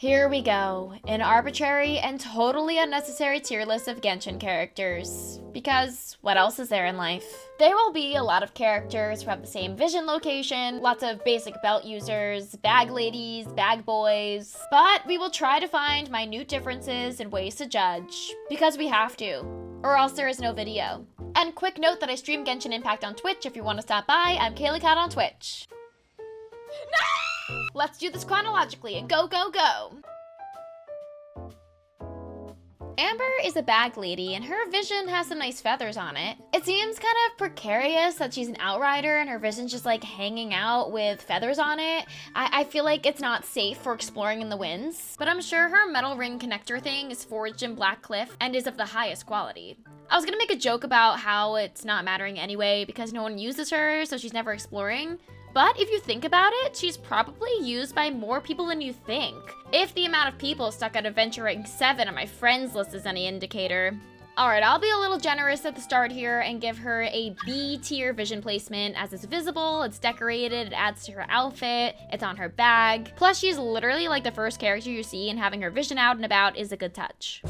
Here we go, an arbitrary and totally unnecessary tier list of Genshin characters. Because what else is there in life? There will be a lot of characters who have the same vision location, lots of basic belt users, bag ladies, bag boys, but we will try to find minute differences and ways to judge, because we have to, or else there is no video. And quick note that I stream Genshin Impact on Twitch. If you want to stop by, I'm Caylakat on Twitch. No! Let's do this chronologically and go, go, go! Amber is a bag lady, and her vision has some nice feathers on it. It seems kind of precarious that she's an outrider and her vision's just like hanging out with feathers on it. I feel like it's not safe for exploring in the winds, but I'm sure her metal ring connector thing is forged in Black Cliff and is of the highest quality. I was gonna make a joke about how it's not mattering anyway because no one uses her, so she's never exploring. But if you think about it, she's probably used by more people than you think. If the amount of people stuck at Adventure Rank 7 on my friends list is any indicator. Alright, I'll be a little generous at the start here and give her a B tier vision placement as it's visible, it's decorated, it adds to her outfit, it's on her bag. Plus she's literally like the first character you see, and having her vision out and about is a good touch.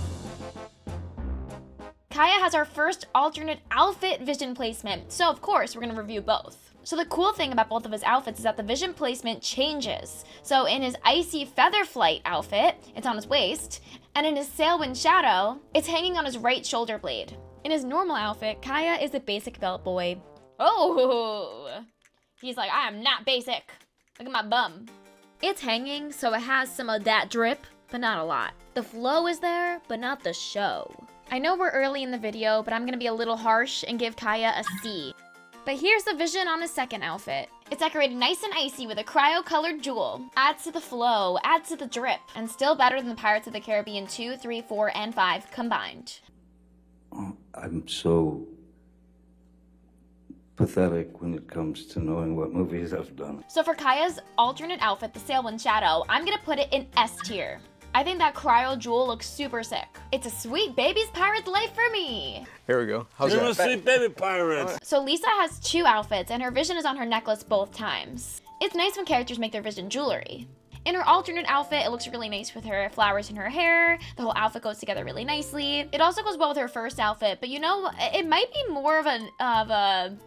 Kaya has our first alternate outfit vision placement, so of course we're gonna review both. So the cool thing about both of his outfits is that the vision placement changes. So in his Icy Feather Flight outfit, it's on his waist, and in his Sailwind Shadow, it's hanging on his right shoulder blade. In his normal outfit, Kaya is a basic belt boy. Oh, he's like, I am not basic. Look at my bum. It's hanging, so it has some of that drip, but not a lot. The flow is there, but not the show. I know we're early in the video, but I'm gonna be a little harsh and give Kaya a C. But here's the vision on his second outfit. It's decorated nice and icy with a cryo-colored jewel. Adds to the flow, adds to the drip, and still better than the Pirates of the Caribbean 2, 3, 4, and 5 combined. I'm so pathetic when it comes to knowing what movies I've done. So for Kaya's alternate outfit, the Sailwind Shadow, I'm gonna put it in S tier. I think that cryo jewel looks super sick. It's a sweet baby's pirate life for me. Here we go. How's You're that? a sweet baby pirate. So Lisa has two outfits, and her vision is on her necklace both times. It's nice when characters make their vision jewelry. In her alternate outfit, it looks really nice with her flowers in her hair. The whole outfit goes together really nicely. It also goes well with her first outfit, but you know, it might be more of a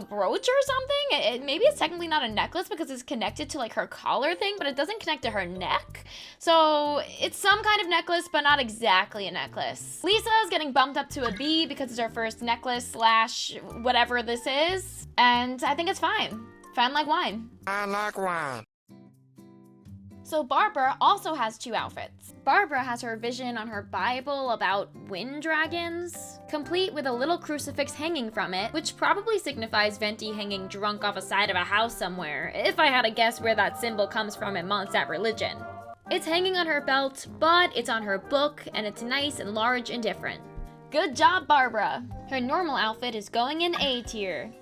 brooch or something. Maybe it's technically not a necklace because it's connected to like her collar thing, but it doesn't connect to her neck. So it's some kind of necklace, but not exactly a necklace. Lisa is getting bumped up to a B because it's her first necklace slash whatever this is. And I think it's fine. Fine like wine. I like wine. So Barbara also has two outfits. Barbara has her vision on her Bible about wind dragons, complete with a little crucifix hanging from it, which probably signifies Venti hanging drunk off a side of a house somewhere, if I had to guess where that symbol comes from in Monstadt religion. It's hanging on her belt, but it's on her book, and it's nice and large and different. Good job, Barbara! Her normal outfit is going in A tier.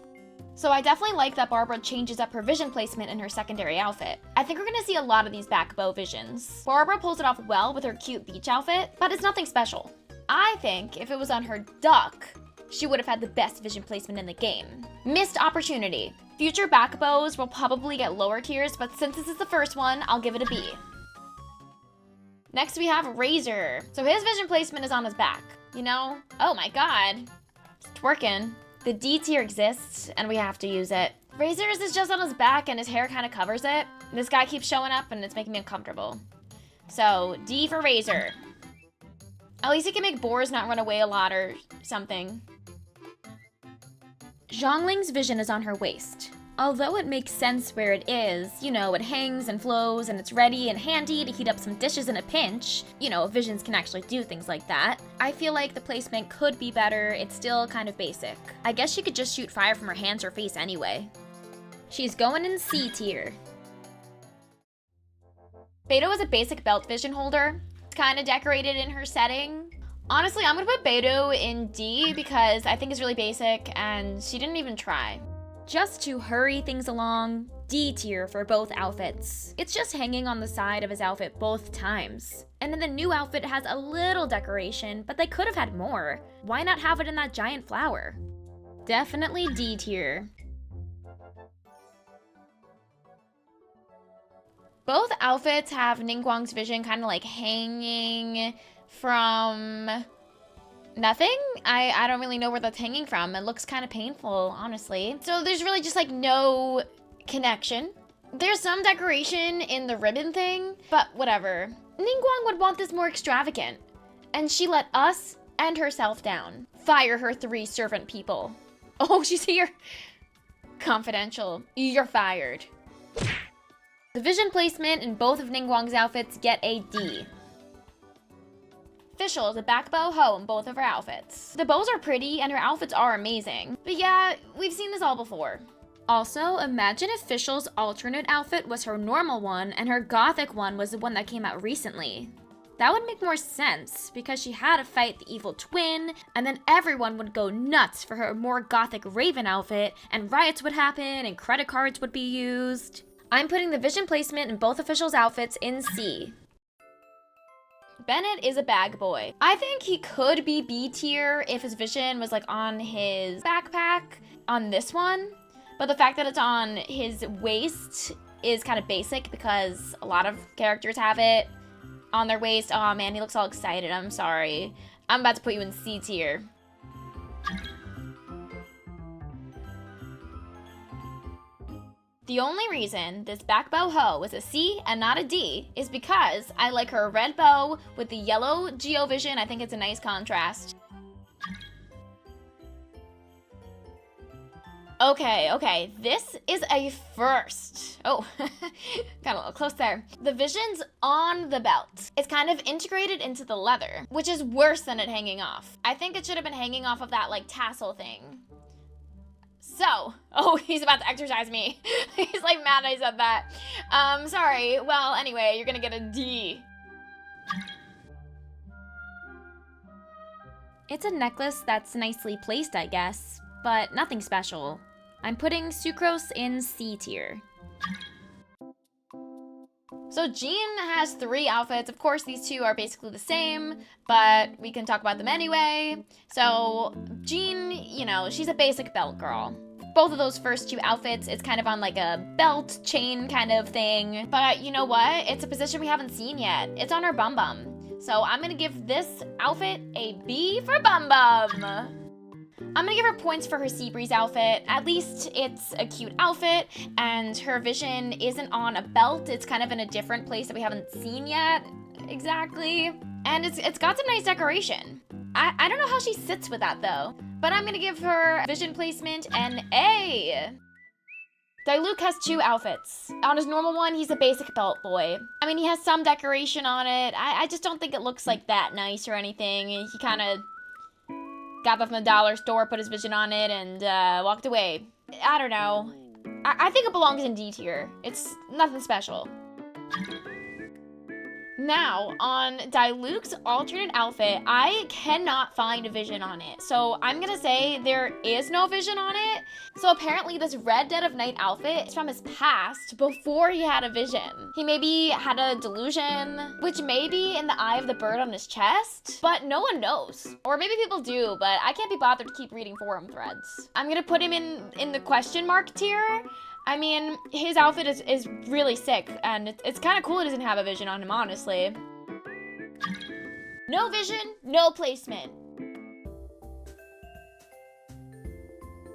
So I definitely like that Barbara changes up her vision placement in her secondary outfit. I think we're gonna see a lot of these back bow visions. Barbara pulls it off well with her cute beach outfit, but it's nothing special. I think if it was on her duck, she would have had the best vision placement in the game. Missed opportunity. Future back bows will probably get lower tiers, but since this is the first one, I'll give it a B. Next we have Razor. So his vision placement is on his back. You know? Oh my god. It's twerking. The D tier exists, and we have to use it. Razor's is just on his back, and his hair kind of covers it. This guy keeps showing up, and it's making me uncomfortable. So, D for Razor. At least he can make boars not run away a lot or something. Zhongling's vision is on her waist. Although it makes sense where it is, you know, it hangs and flows and it's ready and handy to heat up some dishes in a pinch. You know, visions can actually do things like that. I feel like the placement could be better, it's still kind of basic. I guess she could just shoot fire from her hands or face anyway. She's going in C tier. Beidou is a basic belt vision holder. It's kind of decorated in her setting. Honestly, I'm gonna put Beidou in D because I think it's really basic and she didn't even try. Just to hurry things along, D tier for both outfits. It's just hanging on the side of his outfit both times. And then the new outfit has a little decoration, but they could have had more. Why not have it in that giant flower? Definitely D tier. Both outfits have Ningguang's vision kind of like hanging from nothing. I don't really know where that's hanging from. It looks kind of painful, honestly. So there's really just like no connection. There's some decoration in the ribbon thing, but whatever. Ningguang would want this more extravagant, and she let us and herself down. Fire her 3 servant people. Oh, she's here. Confidential. You're fired. The vision placement in both of Ningguang's outfits get a D. Fischl is a back bow hoe in both of her outfits. The bows are pretty and her outfits are amazing. But yeah, we've seen this all before. Also, imagine if Fischl's alternate outfit was her normal one and her gothic one was the one that came out recently. That would make more sense, because she had to fight the evil twin, and then everyone would go nuts for her more gothic raven outfit, and riots would happen, and credit cards would be used. I'm putting the vision placement in both officials' outfits in C. Bennett is a bag boy. I think he could be B tier if his vision was like on his backpack on this one, but the fact that it's on his waist is kind of basic because a lot of characters have it on their waist. Oh man, he looks all excited. I'm sorry. I'm about to put you in C tier. The only reason this back bow hoe is a C and not a D is because I like her red bow with the yellow Geo vision. I think it's a nice contrast. Okay, this is a first. Oh, got a little close there. The vision's on the belt. It's kind of integrated into the leather, which is worse than it hanging off. I think it should have been hanging off of that like tassel thing. So, oh, he's about to exercise me. He's like mad I said that. Sorry. Well, anyway, you're gonna get a D. It's a necklace that's nicely placed, I guess, but nothing special. I'm putting Sucrose in C tier. So Jean has 3 outfits. Of course, these 2 are basically the same, but we can talk about them anyway. So Jean, you know, she's a basic belt girl. Both of those first 2 outfits, it's kind of on like a belt chain kind of thing. But you know what? It's a position we haven't seen yet. It's on her bum bum. So I'm gonna give this outfit a B for bum bum. I'm gonna give her points for her Seabreeze outfit. At least it's a cute outfit, and her vision isn't on a belt. It's kind of in a different place that we haven't seen yet, exactly. And it's got some nice decoration. I don't know how she sits with that though, but I'm gonna give her vision placement an A. Diluc has 2 outfits. On his normal one, he's a basic belt boy. I mean, he has some decoration on it. I just don't think it looks like that nice or anything. He kind of got that from the dollar store, put his vision on it, and walked away. I don't know. I think it belongs in D tier. It's nothing special. Now, on Diluc's alternate outfit, I cannot find a vision on it. So I'm gonna say there is no vision on it. So apparently this Red Dead of Night outfit is from his past, before he had a vision. He maybe had a delusion, which may be in the eye of the bird on his chest, but no one knows. Or maybe people do, but I can't be bothered to keep reading forum threads. I'm gonna put him in the question mark tier. I mean, his outfit is really sick, and it's kind of cool he doesn't have a vision on him, honestly. No vision, no placement.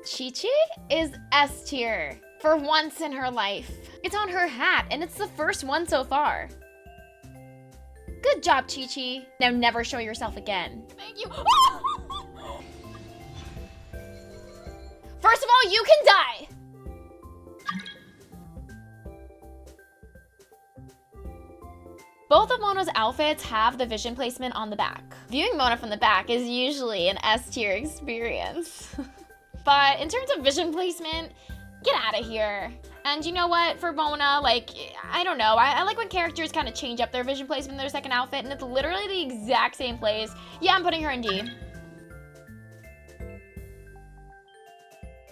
Chi-Chi is S tier, for once in her life. It's on her hat, and it's the first one so far. Good job, Chi-Chi. Now never show yourself again. Thank you. First of all, you can die. Both of Mona's outfits have the vision placement on the back. Viewing Mona from the back is usually an S tier experience. But in terms of vision placement, get out of here. And you know what, for Mona, like, I don't know, I like when characters kind of change up their vision placement in their second outfit, and it's literally the exact same place. Yeah, I'm putting her in D.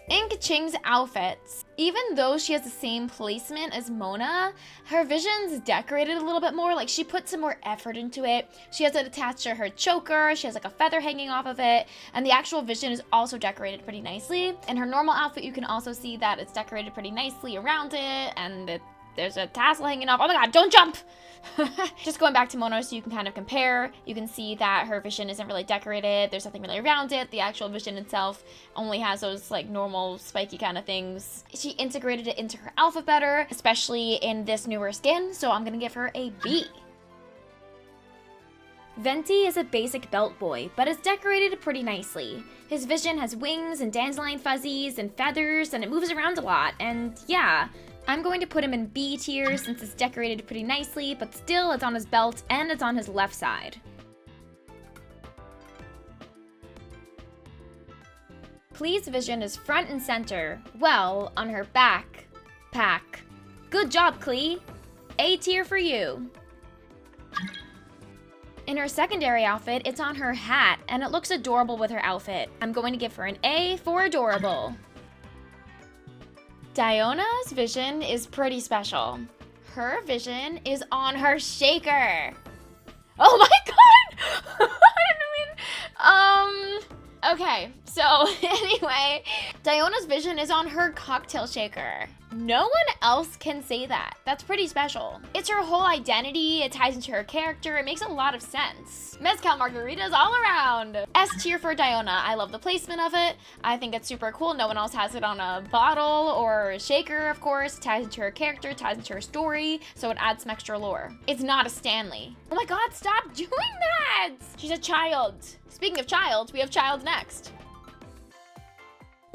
In Kaching's outfits, even though she has the same placement as Mona, her vision's decorated a little bit more. Like, she put some more effort into it. She has it attached to her choker, she has like a feather hanging off of it, and the actual vision is also decorated pretty nicely. In her normal outfit, you can also see that it's decorated pretty nicely around it, and There's a tassel hanging off. Oh my god, don't jump! Just going back to Mono so you can kind of compare. You can see that her vision isn't really decorated. There's nothing really around it. The actual vision itself only has those like normal spiky kind of things. She integrated it into her outfit better, especially in this newer skin, so I'm gonna give her a B. Venti is a basic belt boy, but is decorated pretty nicely. His vision has wings and dandelion fuzzies and feathers, and it moves around a lot, and yeah, I'm going to put him in B tier since it's decorated pretty nicely, but still it's on his belt and it's on his left side. Please vision is front and center, well, on her back pack. Good job, Klee! A tier for you. In her secondary outfit, it's on her hat, and it looks adorable with her outfit. I'm going to give her an A for adorable. Diona's vision is pretty special. Her vision is on her shaker. Oh my god! Okay, so anyway, Diona's vision is on her cocktail shaker. No one else can say that. That's pretty special. It's her whole identity, it ties into her character, it makes a lot of sense. Mezcal margaritas all around. S tier for Diona. I love the placement of it. I think it's super cool. No one else has it on a bottle or a shaker, of course. It ties into her character, ties into her story, so it adds some extra lore. It's not a Stanley. Oh my god, stop doing that! She's a child. Speaking of child, we have child next.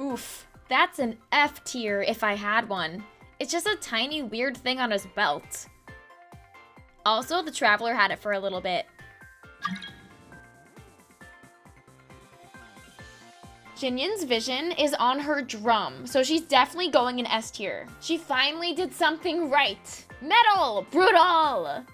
Oof. That's an F tier if I had one. It's just a tiny weird thing on his belt. Also, the Traveler had it for a little bit. Jinyin's vision is on her drum, so she's definitely going in S tier. She finally did something right. Metal! Brutal!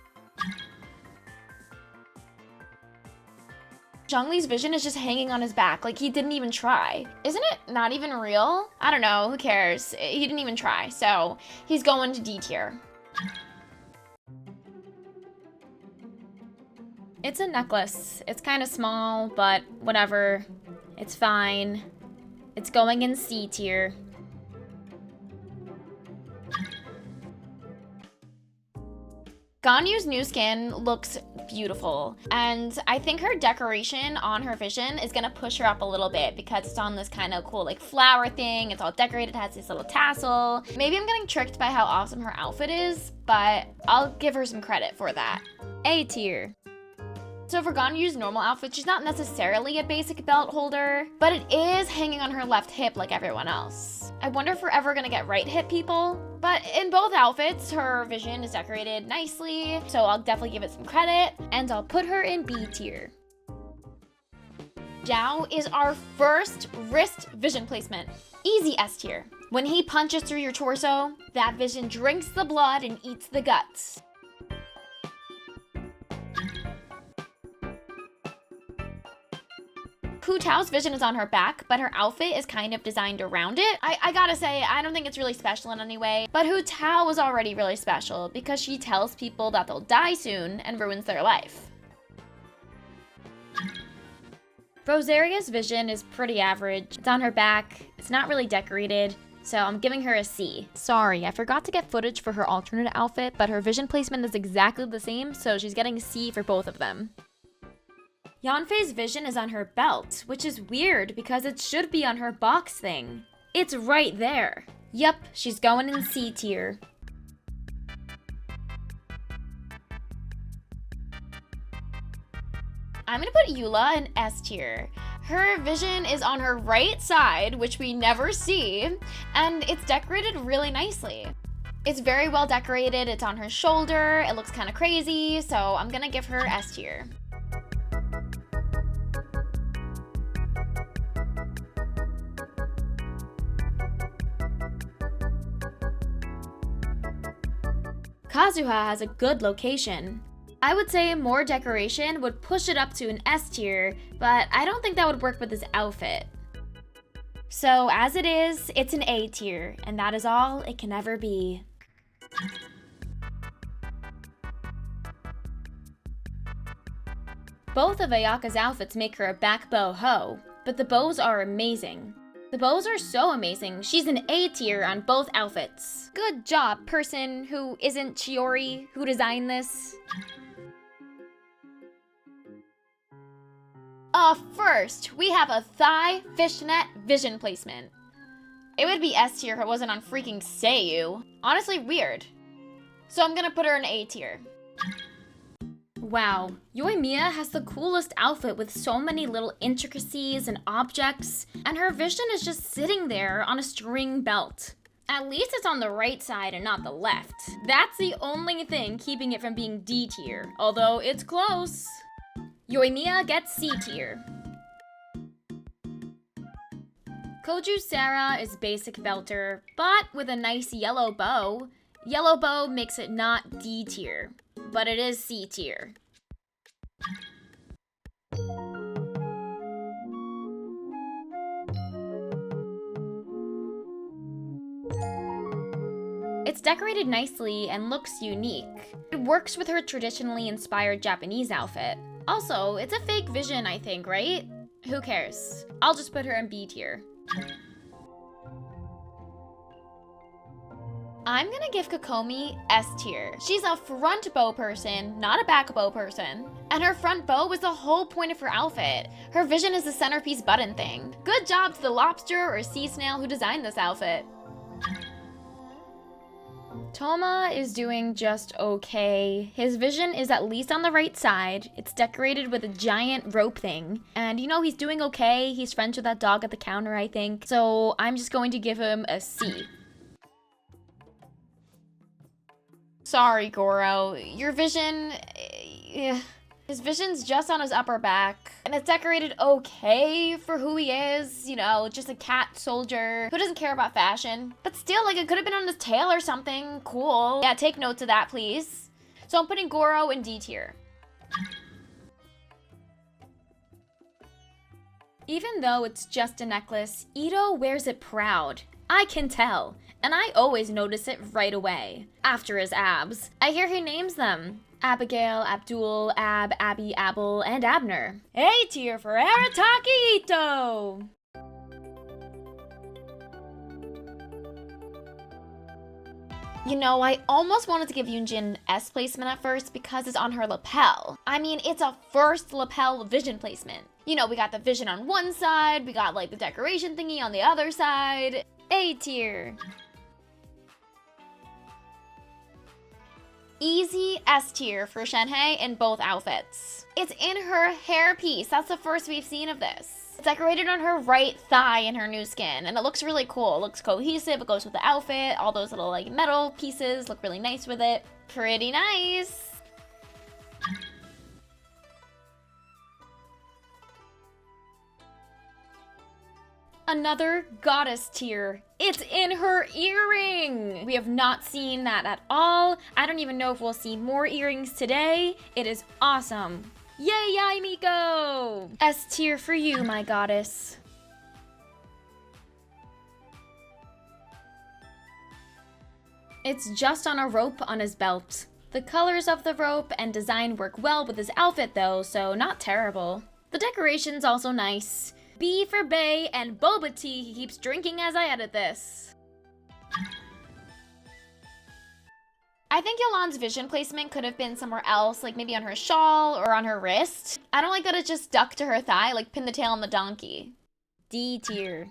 Zhongli's vision is just hanging on his back, like he didn't even try. Isn't it not even real? I don't know, who cares? He didn't even try, so he's going to D tier. It's a necklace. It's kind of small, but whatever. It's fine. It's going in C tier. Ganyu's new skin looks beautiful, and I think her decoration on her vision is gonna push her up a little bit because it's on this kind of cool like flower thing. It's all decorated, has this little tassel. Maybe I'm getting tricked by how awesome her outfit is, but I'll give her some credit for that. A tier. So for Ganyu's normal outfit, she's not necessarily a basic belt holder, but it is hanging on her left hip like everyone else. I wonder if we're ever gonna get right hip people. But in both outfits, her vision is decorated nicely, so I'll definitely give it some credit, and I'll put her in B tier. Zhao is our first wrist vision placement. Easy S tier. When he punches through your torso, that vision drinks the blood and eats the guts. Hu Tao's vision is on her back, but her outfit is kind of designed around it. I gotta say, I don't think it's really special in any way, but Hu Tao was already really special because she tells people that they'll die soon and ruins their life. Rosaria's vision is pretty average. It's on her back, it's not really decorated, so I'm giving her a C. Sorry, I forgot to get footage for her alternate outfit, but her vision placement is exactly the same, so she's getting C for both of them. Yanfei's vision is on her belt, which is weird because it should be on her box thing. It's right there. Yup, she's going in C tier. I'm gonna put Eula in S tier. Her vision is on her right side, which we never see, and it's decorated really nicely. It's very well decorated, it's on her shoulder, it looks kind of crazy, so I'm gonna give her S tier. Kazuha has a good location. I would say more decoration would push it up to an S tier, but I don't think that would work with his outfit. So as it is, it's an A tier, and that is all it can ever be. Both of Ayaka's outfits make her a back bow hoe, but the bows are amazing. The bows are so amazing. She's an A tier on both outfits. Good job, person who isn't Chiori, who designed this. First, we have a thigh fishnet vision placement. It would be S tier if it wasn't on freaking Seiyu. Honestly, weird. So I'm gonna put her in A tier. Wow, Yoimiya has the coolest outfit with so many little intricacies and objects, and her vision is just sitting there on a string belt. At least it's on the right side and not the left. That's the only thing keeping it from being D tier, although it's close. Yoimiya gets C tier. Koju Sarah is basic belter, but with a nice yellow bow. Yellow bow makes it not D tier, but it is C tier. It's decorated nicely and looks unique. It works with her traditionally inspired Japanese outfit. Also, it's a fake vision, I think, right? Who cares? I'll just put her in B tier. I'm gonna give Kokomi S tier. She's a front bow person, not a back bow person. And her front bow was the whole point of her outfit. Her vision is the centerpiece button thing. Good job to the lobster or sea snail who designed this outfit. Toma is doing just okay. His vision is at least on the right side. It's decorated with a giant rope thing. And you know, he's doing okay. He's friends with that dog at the counter, I think. So I'm just going to give him a C. Sorry, Goro. Your vision... His vision's just on his upper back, and it's decorated okay for who he is, you know, just a cat soldier who doesn't care about fashion. But still, like, it could have been on his tail or something cool. Yeah, take notes of that, please. So I'm putting Goro in D tier. Even though it's just a necklace, Ito wears it proud. I can tell, and I always notice it right away. After his abs. I hear he names them. Abigail, Abdul, Ab, Abby, Abel, and Abner. A tier for Arataki Ito! You know, I almost wanted to give Yoonjin S placement at first because it's on her lapel. I mean, it's a first lapel vision placement. You know, we got the vision on one side, we got like the decoration thingy on the other side. A tier. Easy S tier for Shenhei in both outfits. It's in her hairpiece. That's the first we've seen of this. It's decorated on her right thigh in her new skin, and it looks really cool. It looks cohesive, it goes with the outfit. All those little like metal pieces look really nice with it. Pretty nice. Another goddess tier. It's in her earring! We have not seen that at all. I don't even know if we'll see more earrings today. It is awesome. Yay, Yai Miko! S tier for you, my goddess. It's just on a rope on his belt. The colors of the rope and design work well with his outfit though, so not terrible. The decoration's also nice. B for Bay and boba tea he keeps drinking as I edit this. I think Yolan's vision placement could have been somewhere else, like maybe on her shawl or on her wrist. I don't like that it just stuck to her thigh, like pin the tail on the donkey. D tier.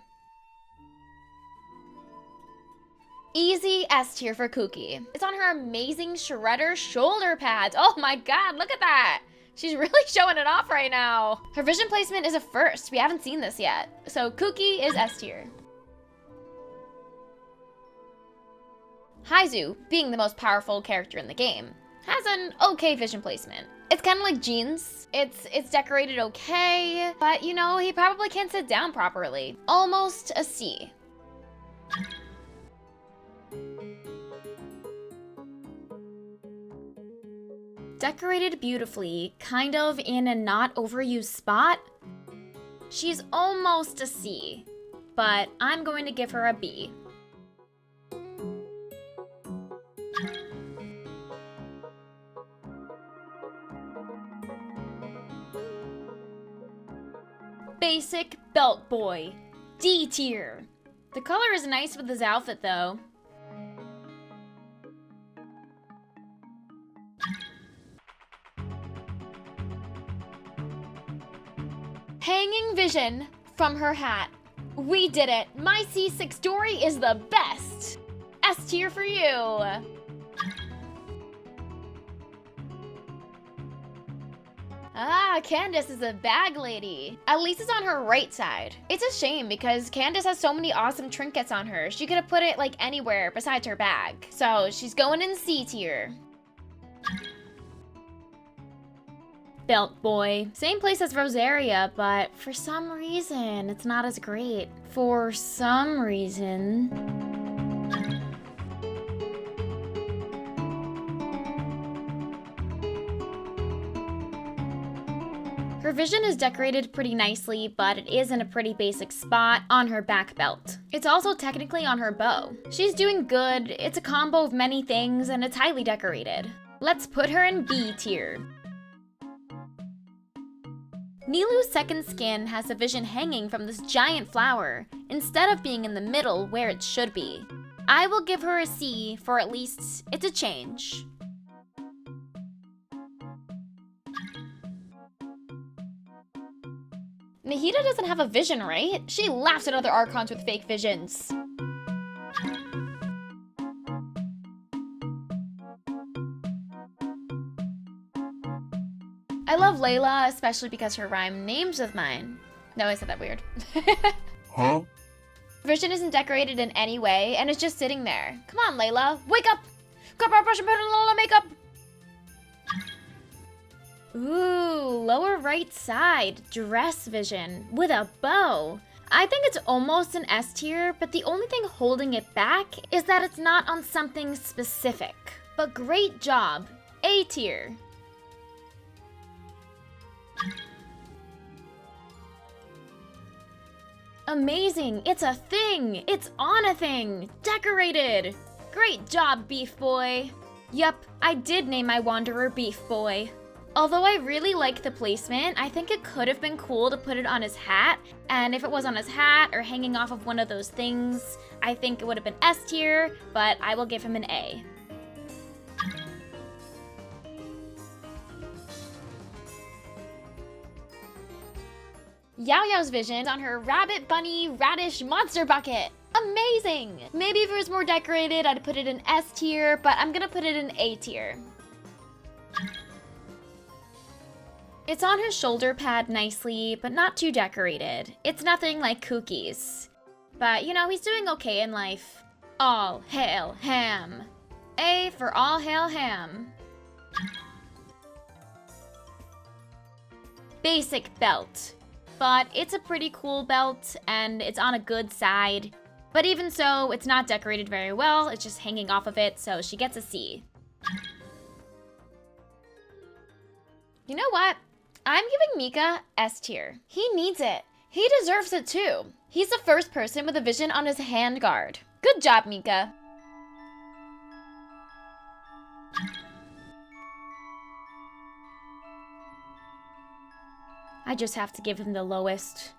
Easy S tier for Kuki. It's on her amazing shredder shoulder pads. Oh my god, look at that! She's really showing it off right now. Her vision placement is a first. We haven't seen this yet. So Kuki is S tier. Haizu, being the most powerful character in the game, has an okay vision placement. It's kind of like jeans. It's decorated okay, but you know, he probably can't sit down properly. Almost a C. Decorated beautifully, kind of in a not overused spot. She's almost a C, but I'm going to give her a B. Basic belt boy. D tier. The color is nice with his outfit though. Hanging vision from her hat. We did it. My C6 story is the best. S tier for you. Ah, Candace is a bag lady. At least it's on her right side. It's a shame because Candace has so many awesome trinkets on her. She could have put it like anywhere besides her bag. So she's going in C tier. Belt boy. Same place as Rosaria, but for some reason, it's not as great. For some reason. Her vision is decorated pretty nicely, but it is in a pretty basic spot on her back belt. It's also technically on her bow. She's doing good, it's a combo of many things, and it's highly decorated. Let's put her in B tier. Nilou's second skin has the vision hanging from this giant flower, instead of being in the middle where it should be. I will give her a C for at least it's a change. Nahida doesn't have a vision, right? She laughs at other Archons with fake visions. I love Layla, especially because her rhyme names with mine. No, I said that weird. Huh? Vision isn't decorated in any way, and it's just sitting there. Come on, Layla, wake up! Go brush and put a little makeup! Ooh, lower right side, dress vision, with a bow. I think it's almost an S tier, but the only thing holding it back is that it's not on something specific. But great job, A tier. Amazing, it's a thing! It's on a thing! Decorated! Great job, Beef Boy! Yup, I did name my Wanderer Beef Boy. Although I really like the placement, I think it could have been cool to put it on his hat, and if it was on his hat or hanging off of one of those things, I think it would have been S tier, but I will give him an A. Yao Yao's vision on her rabbit bunny radish monster bucket. Amazing! Maybe if it was more decorated, I'd put it in S tier, but I'm gonna put it in A tier. It's on his shoulder pad nicely, but not too decorated. It's nothing like Cookie's. But, you know, he's doing okay in life. All hail Ham. A for all hail Ham. Basic belt. But it's a pretty cool belt, and it's on a good side. But even so, it's not decorated very well, it's just hanging off of it, so she gets a C. You know what? I'm giving Mika S tier. He needs it. He deserves it too. He's the first person with a vision on his hand guard. Good job, Mika. I just have to give him the lowest.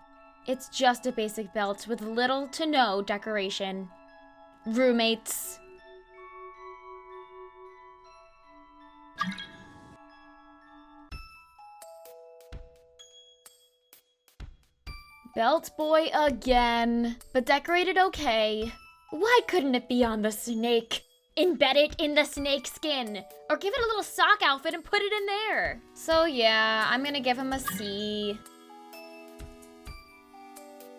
It's just a basic belt with little to no decoration. Roommates. Belt boy again, but decorated okay. Why couldn't it be on the snake? Embed it in the snake skin, or give it a little sock outfit and put it in there. So yeah, I'm gonna give him a C.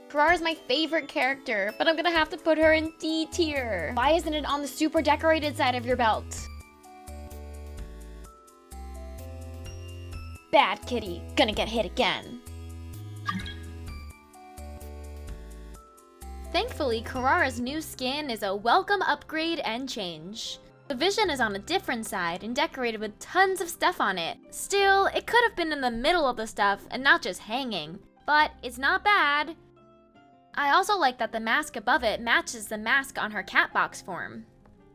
Karara's my favorite character, but I'm gonna have to put her in D tier. Why isn't it on the super decorated side of your belt? Bad kitty, gonna get hit again. Thankfully, Karara's new skin is a welcome upgrade and change. The vision is on a different side and decorated with tons of stuff on it. Still, it could have been in the middle of the stuff and not just hanging, but it's not bad. I also like that the mask above it matches the mask on her cat box form.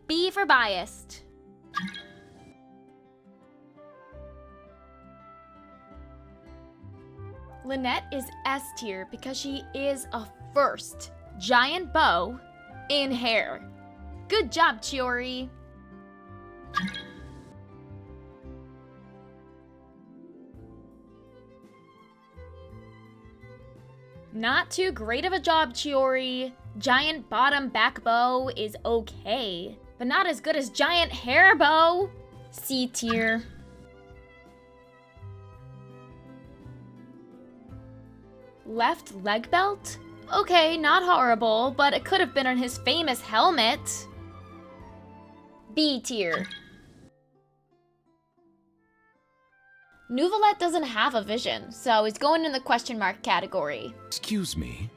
B for biased. Lynette is S tier because she is a First, giant bow in hair. Good job, Chiori. Not too great of a job, Chiori. Giant bottom back bow is okay, but not as good as giant hair bow. C tier. Left leg belt? Okay, not horrible, but it could have been on his famous helmet. B tier. Nouvelet doesn't have a vision, so he's going in the question mark category. Excuse me?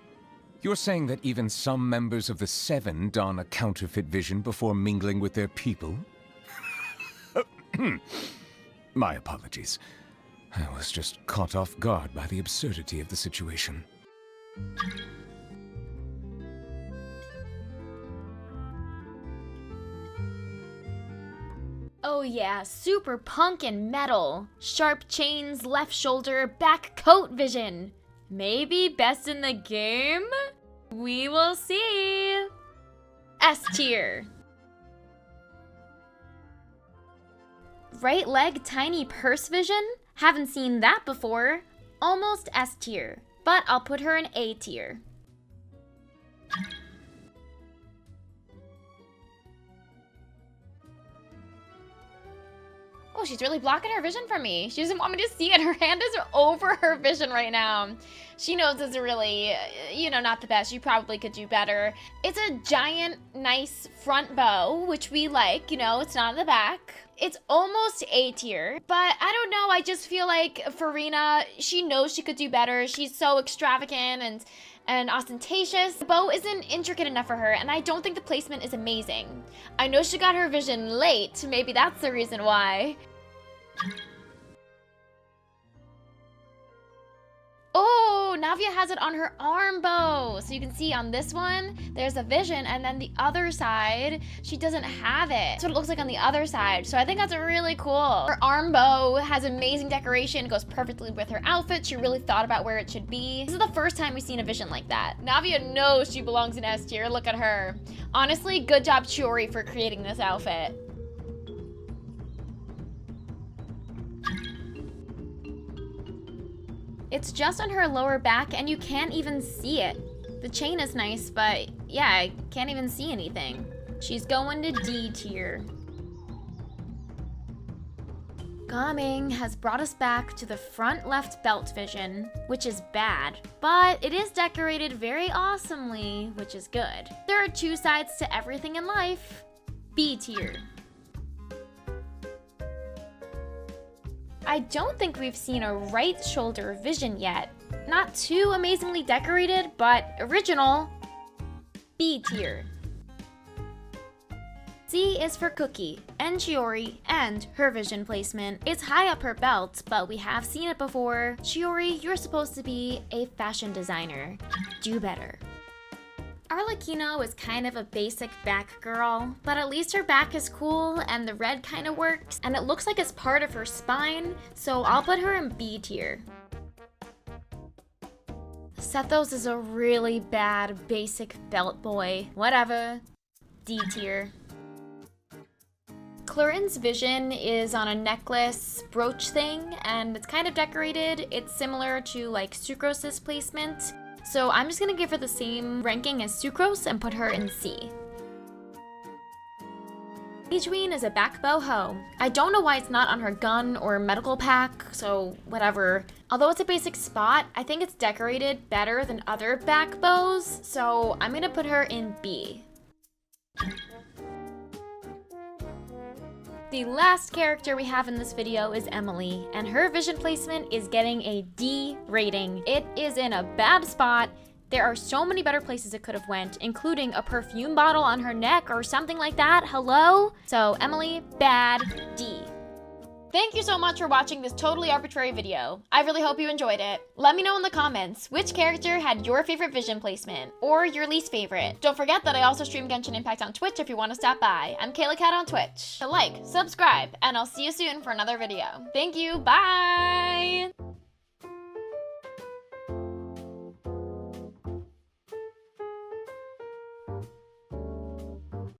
You're saying that even some members of the Seven don a counterfeit vision before mingling with their people? My apologies. I was just caught off guard by the absurdity of the situation. Oh yeah, super punk and metal. Sharp chains, left shoulder, back coat vision. Maybe best in the game? We will see. S tier. Right leg tiny purse vision? Haven't seen that before. Almost S tier, but I'll put her in A tier. Oh, she's really blocking her vision from me. She doesn't want me to see it. Her hand is over her vision right now. She knows it's really, not the best. You probably could do better. It's a giant, nice front bow, which we like. It's not in the back. It's almost A tier, but I don't know. I just feel like Farina, she knows she could do better. She's so extravagant and ostentatious. The bow isn't intricate enough for her, and I don't think the placement is amazing. I know she got her vision late. Maybe that's the reason why. Oh, Navia has it on her arm bow. So you can see on this one, there's a vision, and then the other side, she doesn't have it. That's what it looks like on the other side. So I think that's really cool. Her arm bow has amazing decoration, goes perfectly with her outfit. She really thought about where it should be. This is the first time we've seen a vision like that. Navia knows she belongs in S tier. Look at her. Honestly, good job, Chiori, for creating this outfit. It's just on her lower back and you can't even see it. The chain is nice, but yeah, I can't even see anything. She's going to D tier. Gaming has brought us back to the front left belt vision, which is bad, but it is decorated very awesomely, which is good. There are two sides to everything in life. B tier. I don't think we've seen a right shoulder vision yet. Not too amazingly decorated, but original. B tier. C is for Cookie and Chiori and her vision placement. It's high up her belt, but we have seen it before. Chiori, you're supposed to be a fashion designer. Do better. Arlecchino is kind of a basic back girl, but at least her back is cool and the red kind of works, and it looks like it's part of her spine, so I'll put her in B tier. Sethos is a really bad basic belt boy. Whatever. D tier. Clarin's vision is on a necklace brooch thing, and it's kind of decorated. It's similar to like Sucrose's placement. So I'm just gonna give her the same ranking as Sucrose and put her in C. Adrienne is a back bow hoe. I don't know why it's not on her gun or medical pack, so whatever. Although it's a basic spot, I think it's decorated better than other back bows, so I'm gonna put her in B. The last character we have in this video is Emily, and her vision placement is getting a D rating. It is in a bad spot. There are so many better places it could have went, including a perfume bottle on her neck or something like that. Hello? So Emily, bad, D. Thank you so much for watching this totally arbitrary video. I really hope you enjoyed it. Let me know in the comments which character had your favorite vision placement or your least favorite. Don't forget that I also stream Genshin Impact on Twitch if you want to stop by. I'm Caylakat on Twitch. So like, subscribe, and I'll see you soon for another video. Thank you, bye!